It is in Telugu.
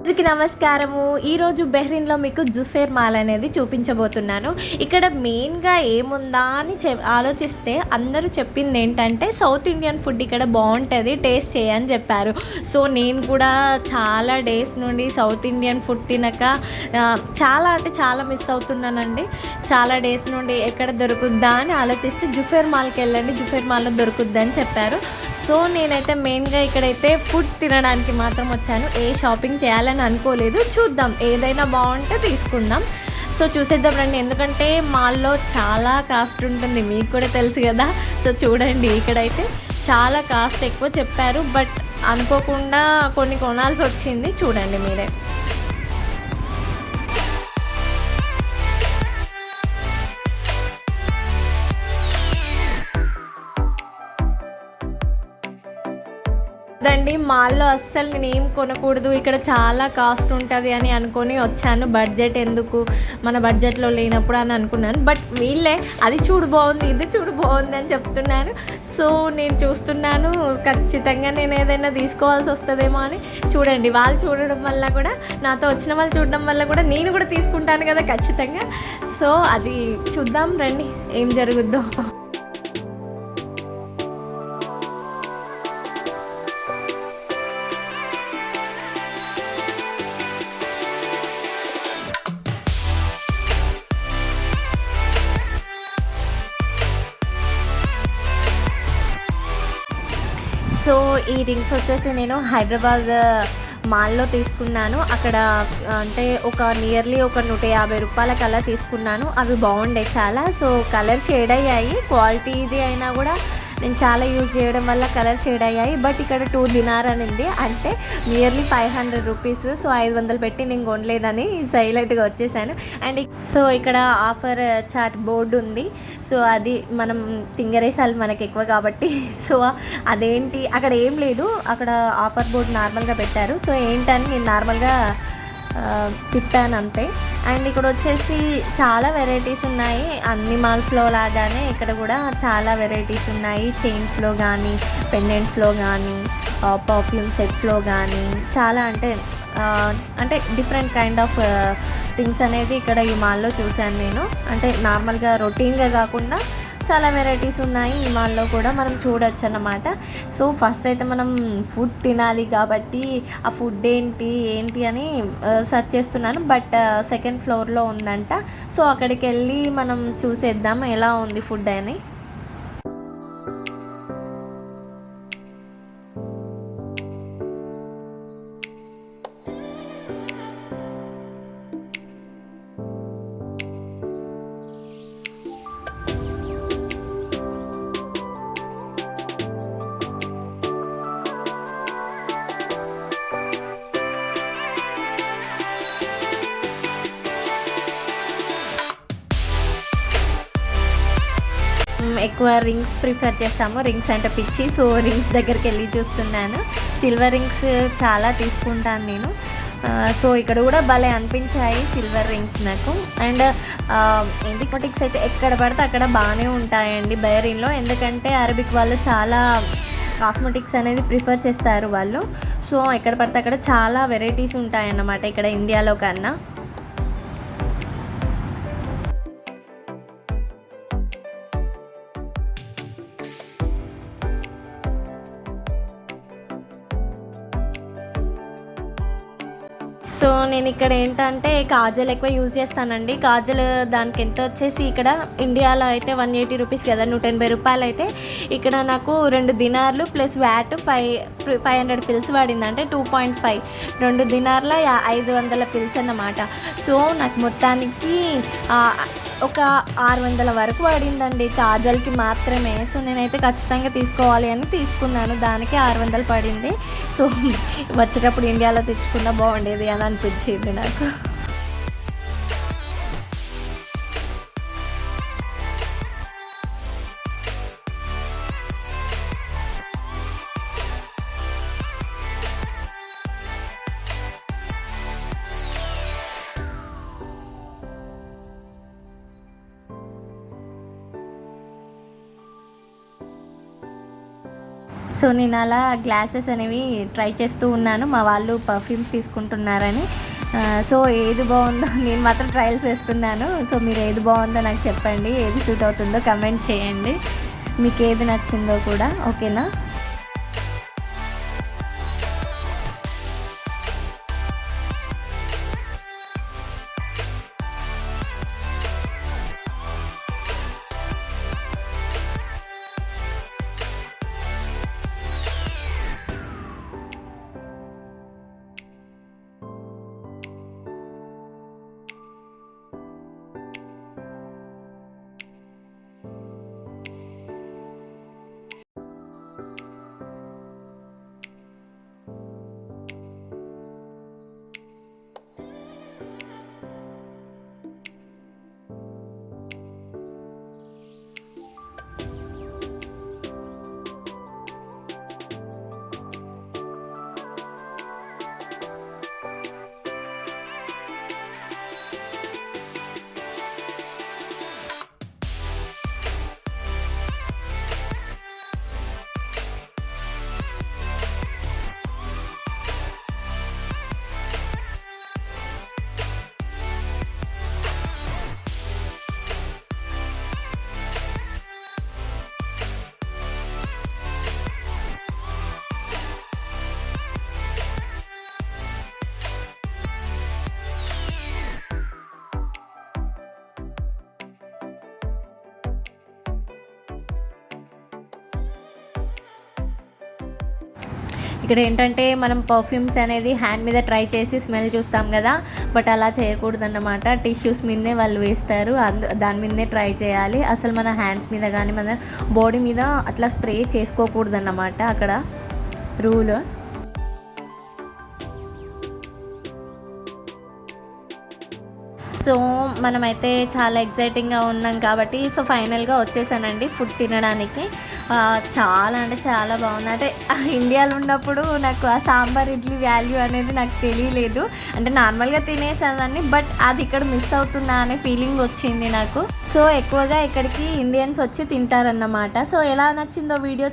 అందరికీ నమస్కారము. ఈరోజు బెహ్రీన్‌లో మీకు జుఫేర్ మాల్ అనేది చూపించబోతున్నాను. ఇక్కడ మెయిన్‌గా ఏముందా అని ఆలోచిస్తే అందరూ చెప్పిందేంటంటే సౌత్ ఇండియన్ ఫుడ్ ఇక్కడ బావుంటది, టేస్ట్ చేయని చెప్పారు. సో నేను కూడా చాలా డేస్ నుండి సౌత్ ఇండియన్ ఫుడ్ తినక చాలా అంటే చాలా మిస్ అవుతున్నానండి. చాలా డేస్ నుండి ఎక్కడ దొరుకుద్దా అని ఆలోచిస్తే జుఫేర్ మాల్‌కి వెళ్ళండి, జుఫేర్ మాల్‌లో దొరుకుద్దని చెప్పారు. సో నేనైతే మెయిన్గా ఇక్కడైతే ఫుడ్ తినడానికి మాత్రం వచ్చాను. ఏ షాపింగ్ చేయాలని అనుకోలేదు. చూద్దాం, ఏదైనా బాగుంటే తీసుకుందాం. సో చూసేద్దాం రండి. ఎందుకంటే మాల్లో చాలా కాస్ట్ ఉంటుంది, మీకు కూడా తెలుసు కదా. సో చూడండి, ఇక్కడైతే చాలా కాస్ట్ ఎక్కువ చెప్పారు, బట్ అనుకోకుండా కొన్ని కొనాల్సి వచ్చింది. చూడండి మీరే. రండి, మాల్లో అస్సలు నేను ఏం కొనకూడదు, ఇక్కడ చాలా కాస్ట్ ఉంటుంది అని అనుకొని వచ్చాను. బడ్జెట్ ఎందుకు, మన బడ్జెట్లో లేనప్పుడు అని అనుకున్నాను. బట్ వీళ్ళే అది చూడు బాగుంది, ఇది చూడు బాగుంది అని చెప్తున్నాను. సో నేను చూస్తున్నాను, ఖచ్చితంగా నేను ఏదైనా తీసుకోవాల్సి వస్తుందేమో అని. చూడండి, వాళ్ళు చూడడం వల్ల కూడా, నాతో వచ్చిన వాళ్ళు చూడడం వల్ల కూడా నేను కూడా తీసుకుంటాను కదా ఖచ్చితంగా. సో అది చూద్దాం రండి ఏం జరుగుద్దో. సో ఈ రింగ్స్ వచ్చేసి నేను హైదరాబాద్ మాల్లో తీసుకున్నాను. అక్కడ అంటే నియర్లీ ఒక 150 రూపాయలకి అలా తీసుకున్నాను. అవి బాగుండే చాలా. సో కలర్ షేడ్ అయ్యాయి, క్వాలిటీ ఇది అయినా కూడా నేను చాలా యూజ్ చేయడం వల్ల కలర్ షేడ్ అయ్యాయి. బట్ ఇక్కడ 2 దినార్ అని ఉంది, అంటే నియర్లీ 500 రూపీస్. సో 500 పెట్టి నేను కొనలేదని సైలెంట్గా వచ్చేసాను. అండ్ సో ఇక్కడ ఆఫర్ చాట్ బోర్డు ఉంది. సో అది మనం తింగరేసాలి మనకి ఎక్కువ కాబట్టి. సో అదేంటి, అక్కడ ఏం లేదు, అక్కడ ఆఫర్ బోర్డు నార్మల్గా పెట్టారు. సో ఏంటని నేను నార్మల్గా తిప్పాను అంతే. అండ్ ఇక్కడ వచ్చేసి చాలా వెరైటీస్ ఉన్నాయి, అన్ని మాల్స్లో లాగానే ఇక్కడ కూడా చాలా వెరైటీస్ ఉన్నాయి. చైన్స్లో కానీ, పెండెంట్స్లో కానీ, పర్ఫ్యూమ్ సెట్స్లో కానీ చాలా అంటే డిఫరెంట్ కైండ్ ఆఫ్ థింగ్స్ అనేది ఇక్కడ ఈ మాల్లో చూశాను నేను. అంటే నార్మల్గా రొటీన్గా కాకుండా చాలా వెరైటీస్ ఉన్నాయి ఈ మాల్లో కూడా, మనం చూడొచ్చు అన్నమాట. సో ఫస్ట్ అయితే మనం ఫుడ్ తినాలి కాబట్టి ఆ ఫుడ్ ఏంటి అని సెర్చ్ చేస్తున్నాను. బట్ సెకండ్ ఫ్లోర్లో ఉందంట. సో అక్కడికి వెళ్ళి మనం చూసేద్దాం ఎలా ఉంది ఫుడ్ అని. ఎక్కువ రింగ్స్ ప్రిఫర్ చేస్తాము, రింగ్స్ అంటే పిచ్చి. సో రింగ్స్ దగ్గరికి వెళ్ళి చూస్తున్నాను. సిల్వర్ రింగ్స్ చాలా తీసుకుంటాను నేను. సో ఇక్కడ కూడా భలే అనిపించాయి సిల్వర్ రింగ్స్ నాకు. అండ్ కాస్మెటిక్స్ అయితే ఎక్కడ పడితే అక్కడ బాగానే ఉంటాయండి బహ్రెయిన్లో. ఎందుకంటే అరబిక్ వాళ్ళు చాలా కాస్మెటిక్స్ అనేది ప్రిఫర్ చేస్తారు వాళ్ళు. సో ఎక్కడ పడితే అక్కడ చాలా వెరైటీస్ ఉంటాయన్నమాట ఇక్కడ ఇండియాలో కన్నా. సో నేను ఇక్కడ ఏంటంటే కాజల్ ఎక్కువ యూజ్ చేస్తానండి. కాజల్ దానికి ఎంత వచ్చేసి ఇక్కడ ఇండియాలో అయితే 180 రూపీస్ కదా, 180 రూపాయలు అయితే ఇక్కడ నాకు 2 దినార్లు ప్లస్ వ్యాట్ 500 ఫిల్స్ పడింది, అంటే 2.5. 2 దినార్ల 500 ఫిల్స్ అన్నమాట. సో నాకు మొత్తానికి ఒక 600 వరకు పడిందండి కాజల్కి మాత్రమే. సో నేనైతే ఖచ్చితంగా తీసుకోవాలి అని తీసుకున్నాను, దానికి 600 పడింది. సో వచ్చేటప్పుడు ఇండియాలో తెచ్చుకున్నా బాగుండేది అని అనిపించింది నాకు. సో నేను అలా గ్లాసెస్ అనేవి ట్రై చేస్తూ ఉన్నాను, మా వాళ్ళు పర్ఫ్యూమ్స్ తీసుకుంటున్నారని. సో ఏది బాగుందో నేను మాత్రం ట్రయల్స్ వేస్తున్నాను. సో మీరు ఏది బాగుందో నాకు చెప్పండి, ఏది సూట్ అవుతుందో కమెంట్ చేయండి, మీకు ఏది నచ్చిందో కూడా. ఓకేనా? ఇక్కడ ఏంటంటే మనం పర్ఫ్యూమ్స్ అనేది హ్యాండ్ మీద ట్రై చేసి స్మెల్ చూస్తాం కదా, బట్ అలా చేయకూడదన్నమాట. టిష్యూస్ మీదనే వాళ్ళు వేస్తారు, దాని మీదనే ట్రై చేయాలి. అసలు మన హ్యాండ్స్ మీద కానీ మన బాడీ మీద అట్లా స్ప్రే చేసుకోకూడదన్నమాట అక్కడ రూల్. సో మనమైతే చాలా ఎక్సైటింగ్గా ఉన్నాం కాబట్టి సో ఫైనల్గా వచ్చేసానండి ఫుడ్ తినడానికి. చాలా అంటే చాలా బాగుంది. అంటే ఇండియాలో ఉన్నప్పుడు నాకు ఆ సాంబార్ ఇడ్లీ వాల్యూ అనేది నాకు తెలియలేదు. అంటే నార్మల్గా తినేసానని, బట్ అది ఇక్కడ మిస్ అవుతున్నా అనే ఫీలింగ్ వచ్చింది నాకు. సో ఎక్కువగా ఇక్కడికి ఇండియన్స్ వచ్చి తింటారన్నమాట. సో ఎలా నచ్చిందో వీడియో